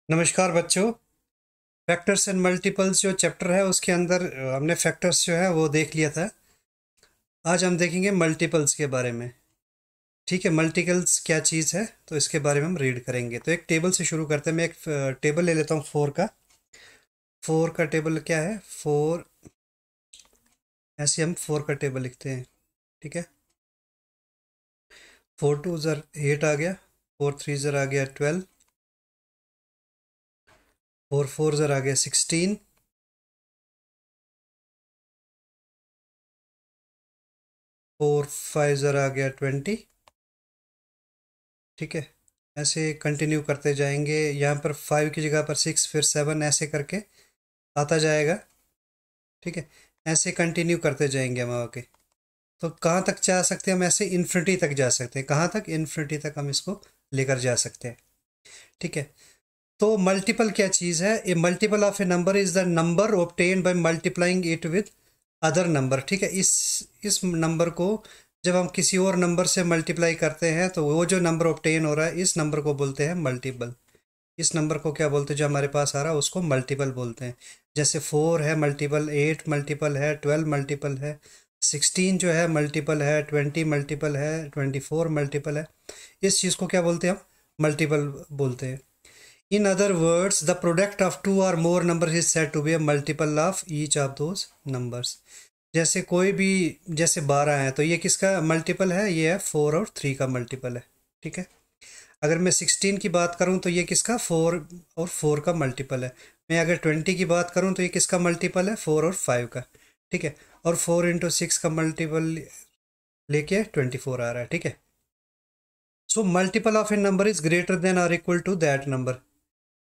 नमस्कार बच्चों। Factors and multiples जो चैप्टर है उसके अंदर हमने फैक्टर्स जो है वो देख लिया था। आज हम देखेंगे मल्टीपल्स के बारे में। ठीक है, मल्टीपल्स क्या चीज़ है तो इसके बारे में हम रीड करेंगे। तो एक टेबल से शुरू करते हैं। मैं एक टेबल ले लेता हूँ फोर का। फोर का टेबल क्या है? फोर, ऐसे हम फोर का टेबल लिखते हैं। ठीक है, फोर टू ज़र 8 आ गया, फोर थ्री ज़र आ गया 12, फोर फोर ज़र आ गया 16, फोर फाइव ज़र आ गया 20। ठीक है, ऐसे कंटिन्यू करते जाएंगे। यहाँ पर फाइव की जगह पर सिक्स, फिर सेवन, ऐसे करके आता जाएगा। ठीक है, ऐसे कंटिन्यू करते जाएंगे हम आगे। तो कहाँ तक जा सकते हैं हम? ऐसे इन्फिनिटी तक जा सकते हैं। कहाँ तक? इन्फिनिटी तक हम इसको लेकर जा सकते हैं। ठीक है, तो मल्टीपल क्या चीज़ है? A multiple of a number is the number obtained by multiplying it with other number. ठीक है, इस नंबर को जब हम किसी और नंबर से मल्टीप्लाई करते हैं तो वो जो नंबर ऑब्टेन हो रहा है इस नंबर को बोलते हैं मल्टीपल। इस नंबर को क्या बोलते हैं? जो हमारे पास आ रहा है उसको मल्टीपल बोलते हैं। जैसे फोर है मल्टीपल, एट मल्टीपल है, 12 मल्टीपल है, 16 जो है मल्टीपल है, 20 मल्टीपल है, 24 मल्टीपल है। इस चीज़ को क्या बोलते हैं हम? मल्टीपल बोलते हैं। In other words the product of two or more number is said to be a multiple of each of those numbers. जैसे कोई भी, जैसे 12 है तो ये किसका मल्टीपल है? ये है फोर और थ्री का मल्टीपल है। ठीक है, अगर मैं 16 की बात करूं तो ये किसका? फोर और फोर का मल्टीपल है। मैं अगर 20 की बात करूं तो ये किसका मल्टीपल है? फोर और फाइव का। ठीक है, और फोर इंटू सिक्स का मल्टीपल लेके 24 आ रहा है। ठीक है, so multiple of a number is greater than or equal to that number.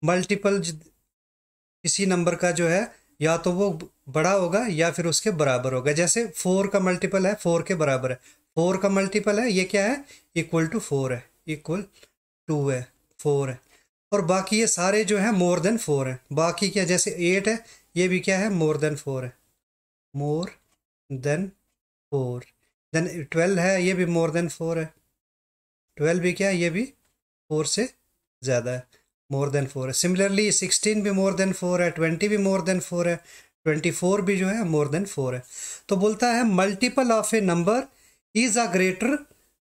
Multiple किसी नंबर का जो है या तो वो बड़ा होगा या फिर उसके बराबर होगा। जैसे फोर का मल्टीपल है, फोर के बराबर है। फोर का मल्टीपल है, ये क्या है? इक्वल टू फोर है, इक्वल टू है, फोर है। और बाकी ये सारे जो है मोर देन फोर है। बाकी क्या, जैसे एट है, ये भी क्या है? मोर देन फोर है, मोर देन फोर। देन 12 है, ये भी मोर देन फोर है। 12 भी क्या है? ये भी फोर से ज़्यादा है, मोर देन फोर है। सिमिलरली 16 भी मोर देन फोर है, 20 भी मोर देन फोर है, 24 भी जो है मोर देन फोर है। तो बोलता है multiple of a number is a greater,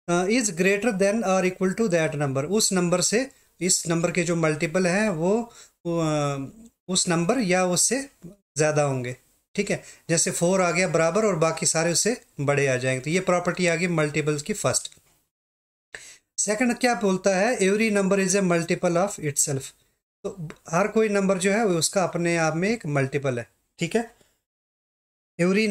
is greater than or equal to that number. उस नंबर से, इस नंबर के जो मल्टीपल हैं वो उस नंबर या उससे ज़्यादा होंगे। ठीक है, जैसे फोर आ गया बराबर और बाकी सारे उससे बड़े आ जाएंगे। तो ये प्रॉपर्टी आ गई मल्टीपल्स की फर्स्ट। सेकंड क्या बोलता है? Every number is a multiple of itself. तो हर कोई नंबर जो है वो उसका अपने आप में एक मल्टीपल है। ठीक है, every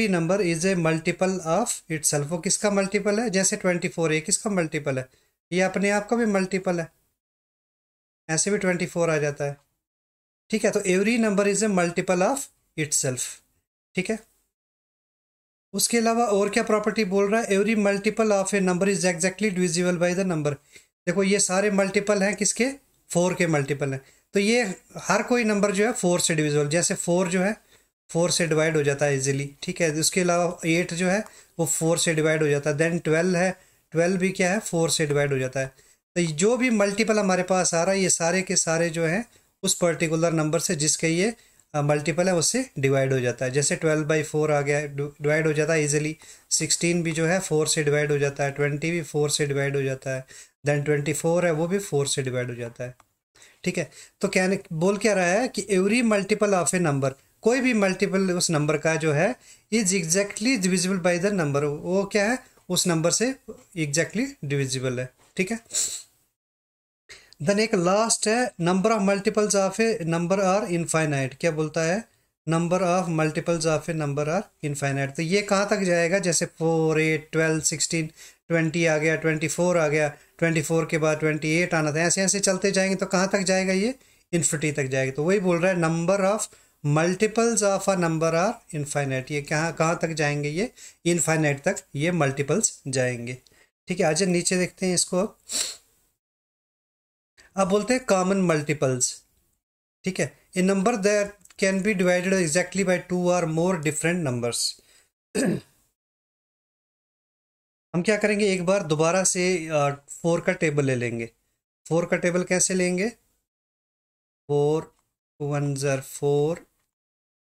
number is a multiple of itself. वो किसका मल्टीपल है? जैसे 24 है, किसका मल्टीपल है? ये अपने आप का भी मल्टीपल है, ऐसे भी 24 आ जाता है। ठीक है, तो every number is a multiple of itself. ठीक है, उसके अलावा और क्या प्रॉपर्टी बोल रहा है? Every multiple of a number is exactly divisible by the number. देखो ये सारे मल्टीपल हैं किसके? फोर के मल्टीपल हैं। तो ये हर कोई नंबर जो है फोर से डिविजिबल। जैसे फोर जो है फोर से डिवाइड हो जाता है इजीली। ठीक है, उसके अलावा एट जो है वो फोर से डिवाइड हो जाता है। देन 12 है, 12 भी क्या है? फोर से डिवाइड हो जाता है। तो जो भी मल्टीपल हमारे पास आ रहा है ये सारे के सारे जो है उस पर्टिकुलर नंबर से जिसके ये मल्टीपल है उससे डिवाइड हो जाता है। जैसे 12/4 आ गया, डिवाइड हो जाता है इजीली। 16 भी जो है फोर से डिवाइड हो जाता है, 20 भी फोर से डिवाइड हो जाता है। देन 24 है वो भी फोर से डिवाइड हो जाता है। ठीक है, तो कहने बोल क्या रहा है कि every multiple of a number, कोई भी मल्टीपल उस नंबर का जो है is exactly divisible by the number. वो क्या है? उस नंबर से एग्जैक्टली डिविजिबल है। ठीक है, देन एक लास्ट है number of multiples of a number are infinite. क्या बोलता है? Number of multiples of a number are infinite. तो ये कहाँ तक जाएगा? जैसे फोर, एट, 12, 16, 20 आ गया, 24 आ गया, 24 के बाद 28 आना था। ऐसे ऐसे चलते जाएंगे तो कहाँ तक जाएगा? ये इन्फिनिटी तक जाएगा। तो वही बोल रहा है number of multiples of a number are infinite. ये कहाँ कहाँ तक जाएंगे? ये इनफाइनाइट तक ये मल्टीपल्स जाएंगे। ठीक है, आज नीचे देखते हैं इसको। अब बोलते हैं कॉमन मल्टीपल्स। ठीक है, a number that can be divided exactly by two or more different numbers. हम क्या करेंगे, एक बार दोबारा से फोर का टेबल ले लेंगे। फोर का टेबल कैसे लेंगे? 4 1 ज़र 4।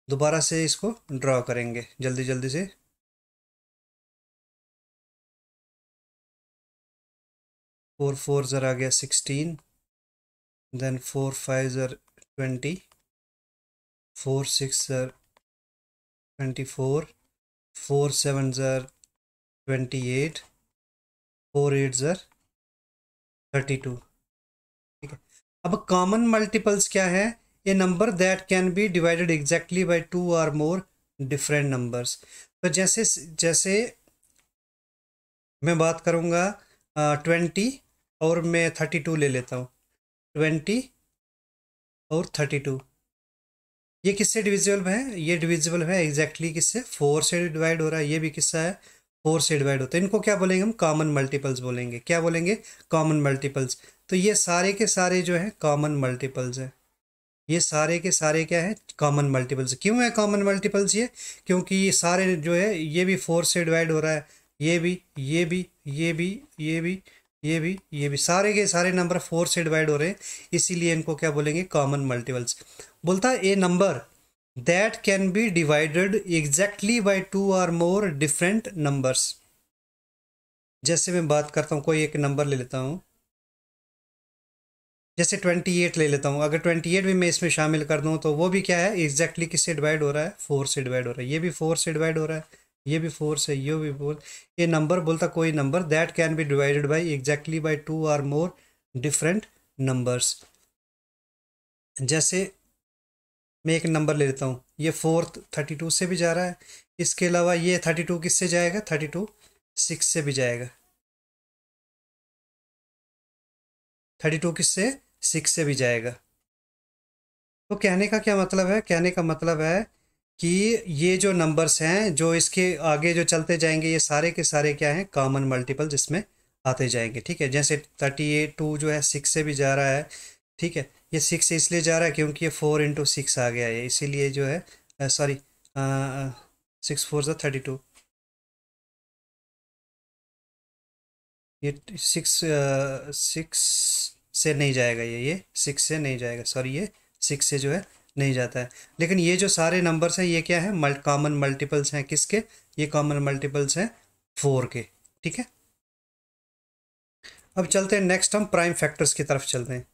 दोबारा से इसको ड्रॉ करेंगे जल्दी जल्दी से। 4 4 ज़र आ गया 16, देन 4 5 ज़र 20, 4 6 ज़र 24, 4 7 ज़र 28, 4 8 ज़र 32। ठीक है, अब कॉमन मल्टीपल्स क्या है? A number that can be divided exactly by two or more different numbers. तो जैसे जैसे मैं बात करूँगा 20 और मैं 32 ले लेता हूँ। 20 और 32 ये किससे डिविजिबल है? ये डिविजिबल है एग्जैक्टली किससे? 4 से डिवाइड हो रहा है। ये भी किससा है? 4 से डिवाइड होता है। इनको क्या बोलेंगे हम? कॉमन मल्टीपल्स बोलेंगे। क्या बोलेंगे? Common multiples. तो ये सारे के सारे जो है कॉमन मल्टीपल्स है। ये सारे के सारे क्या है? Common multiples. क्यों है कॉमन मल्टीपल्स ये? क्योंकि ये सारे जो है ये भी 4 से डिवाइड हो रहा है, ये भी, ये भी, ये भी, ये भी, ये भी, ये भी, सारे के सारे नंबर 4 से डिवाइड हो रहे हैं, इसीलिए इनको क्या बोलेंगे? Common multiples. बोलता है a number that can be divided exactly by two or more different numbers. जैसे मैं बात करता हूँ, कोई एक नंबर ले लेता हूँ, जैसे 28 ले लेता हूँ। अगर 28 भी मैं इसमें शामिल कर दूँ तो वो भी क्या है? एग्जैक्टली किससे डिवाइड हो रहा है? 4 से डिवाइड हो रहा है। ये भी 4 से डिवाइड हो रहा है, ये भी 4 से, ये भी 4। ये नंबर बोलता कोई number that can be divided by exactly by two or more different numbers. जैसे मैं एक नंबर ले लेता हूँ, ये 4 32 से भी जा रहा है। इसके अलावा ये 32 किससे जाएगा? 32 6 से भी जाएगा। 32 किससे? 6 से भी जाएगा। तो कहने का क्या मतलब है? कहने का मतलब है कि ये जो नंबर्स हैं जो इसके आगे जो चलते जाएंगे, ये सारे के सारे क्या हैं? कॉमन मल्टीपल जिसमें आते जाएंगे। ठीक है, जैसे 32 जो है 6 से भी जा रहा है। ठीक है, ये 6 से इसलिए जा रहा है क्योंकि ये 4 इंटू 6 आ गया है, इसीलिए जो है सॉरी 6 4 ज़ा 32। ये 6 से नहीं जाएगा, ये 6 से नहीं जाएगा, सॉरी ये 6 से जो है नहीं जाता है। लेकिन ये जो सारे नंबर्स हैं ये क्या है? कॉमन मल्टीपल्स हैं किसके? ये कॉमन मल्टीपल्स हैं 4 के। ठीक है, अब चलते हैं नेक्स्ट, हम प्राइम फैक्टर्स की तरफ चलते हैं।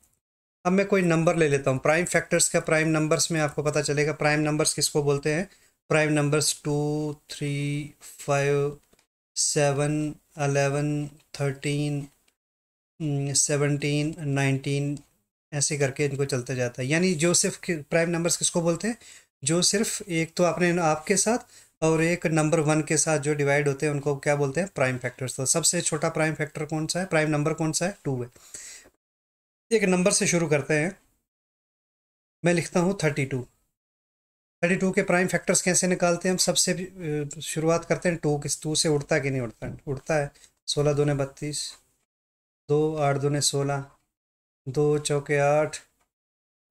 अब मैं कोई नंबर ले लेता हूँ प्राइम फैक्टर्स का। प्राइम नंबर्स में आपको पता चलेगा प्राइम नंबर्स किसको बोलते हैं? प्राइम नंबर्स 2 3 5 7 11 13 17 19 ऐसे करके इनको चलते जाता है। यानी जो सिर्फ प्राइम नंबर्स किसको बोलते हैं? जो सिर्फ एक तो अपने आपके साथ और एक नंबर 1 के साथ जो डिवाइड होते हैं उनको क्या बोलते हैं? Prime factors. तो सबसे छोटा प्राइम फैक्टर कौन सा है? प्राइम नंबर कौन सा है? 2 है। एक नंबर से शुरू करते हैं। मैं लिखता हूँ 32। 32 के प्राइम फैक्टर्स कैसे निकालते हैं हम? सबसे शुरुआत करते हैं 2 किस। 2 से उड़ता है कि नहीं उड़ता? उड़ता है। 16 दूने 32, 2 8 दूने 16, 2 चौके 8,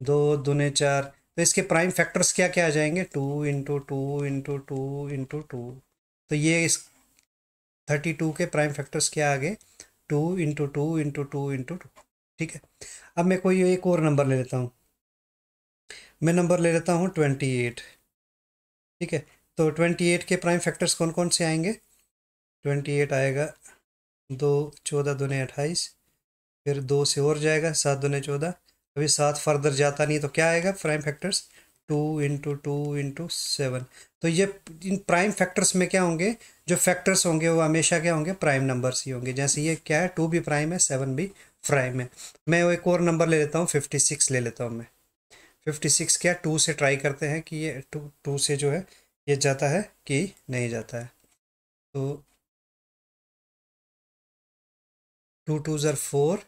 2 दूने 4। तो इसके प्राइम फैक्टर्स क्या क्या आ जाएंगे? 2 इंटू 2 इंटू 2 इंटू 2। तो ये इस 32 के प्राइम फैक्टर्स क्या आ गए? 2 इंटू 2 इंटू 2 इंटू 2। ठीक है, अब मैं कोई एक और नंबर ले लेता हूँ। मैं नंबर ले लेता हूँ 28। ठीक है, तो 28 के प्राइम फैक्टर्स कौन कौन से आएंगे? 28 आएगा 2 14 दूने 28, फिर 2 से और जाएगा 7 दूने 14। अभी 7 फर्दर जाता नहीं तो क्या आएगा प्राइम फैक्टर्स? 2 into 2 into 7। तो ये इन प्राइम फैक्टर्स में क्या होंगे? जो फैक्टर्स होंगे वो हमेशा क्या होंगे? प्राइम नंबर्स ही होंगे। जैसे ये क्या है? 2 भी प्राइम है, 7 भी प्राइम है। मैं एक और नंबर ले लेता हूँ, 56 ले लेता हूँ मैं। 56 क्या? 2 से ट्राई करते हैं कि ये 2 से जो है ये जाता है कि नहीं जाता है। तो 2 2 ज़र 4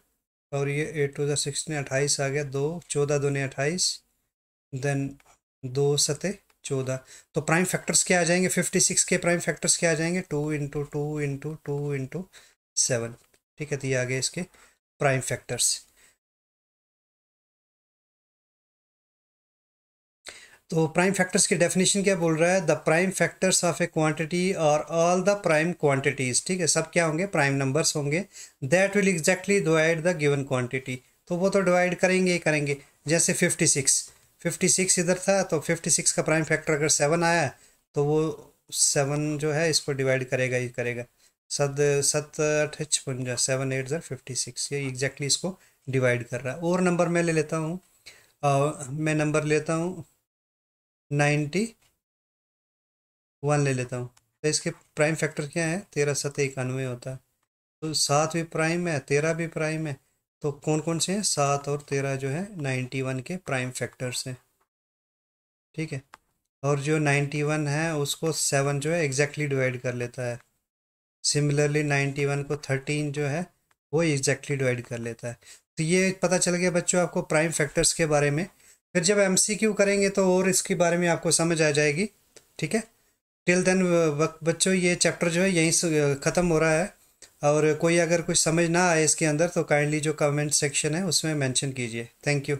और ये 8 2 ज़र 16, 28 आ गया। 2 14 दूने 28, देन 2 सते 14। तो प्राइम फैक्टर्स क्या आ जाएंगे? 56 के प्राइम फैक्टर्स क्या आ जाएंगे? 2 इंटू 2 इंटू 2 इंटू 7। ठीक है, तो ये आ गए इसके प्राइम फैक्टर्स। तो प्राइम फैक्टर्स की डेफिनेशन क्या बोल रहा है? The prime factors of A quantity और ऑल द प्राइम क्वांटिटीज। ठीक है, सब क्या होंगे? प्राइम नंबर्स होंगे। That will exactly divide the given quantity. तो वो तो डिवाइड करेंगे ही करेंगे। जैसे 56 इधर था, तो 56 का प्राइम फैक्टर अगर 7 आया तो वो 7 जो है इसको डिवाइड करेगा ही करेगा। सत सत अठ 56, 7 8 56, ये एग्जैक्टली इसको डिवाइड कर रहा है। और नंबर मैं ले लेता हूँ, मैं नंबर लेता हूँ 91 ले लेता हूँ। तो इसके प्राइम फैक्टर क्या है, 13 7 91 होता है। तो 7 भी प्राइम है, 13 भी प्राइम है। तो कौन कौन से हैं, 7 और 13 जो है 91 के प्राइम फैक्टर्स हैं। ठीक है, और जो 91 है उसको 7 जो है एग्जैक्टली डिवाइड कर लेता है। सिमिलरली 91 को 13 जो है वो एग्जैक्टली डिवाइड कर लेता है। तो ये पता चल गया बच्चों आपको प्राइम फैक्टर्स के बारे में। फिर जब एमसीक्यू करेंगे तो और इसके बारे में आपको समझ आ जाएगी। ठीक है, टिल देन बच्चों ये चैप्टर जो है यहीं से ख़त्म हो रहा है। और कोई अगर कुछ समझ ना आए इसके अंदर तो काइंडली जो कमेंट सेक्शन है उसमें मेंशन कीजिए। Thank you.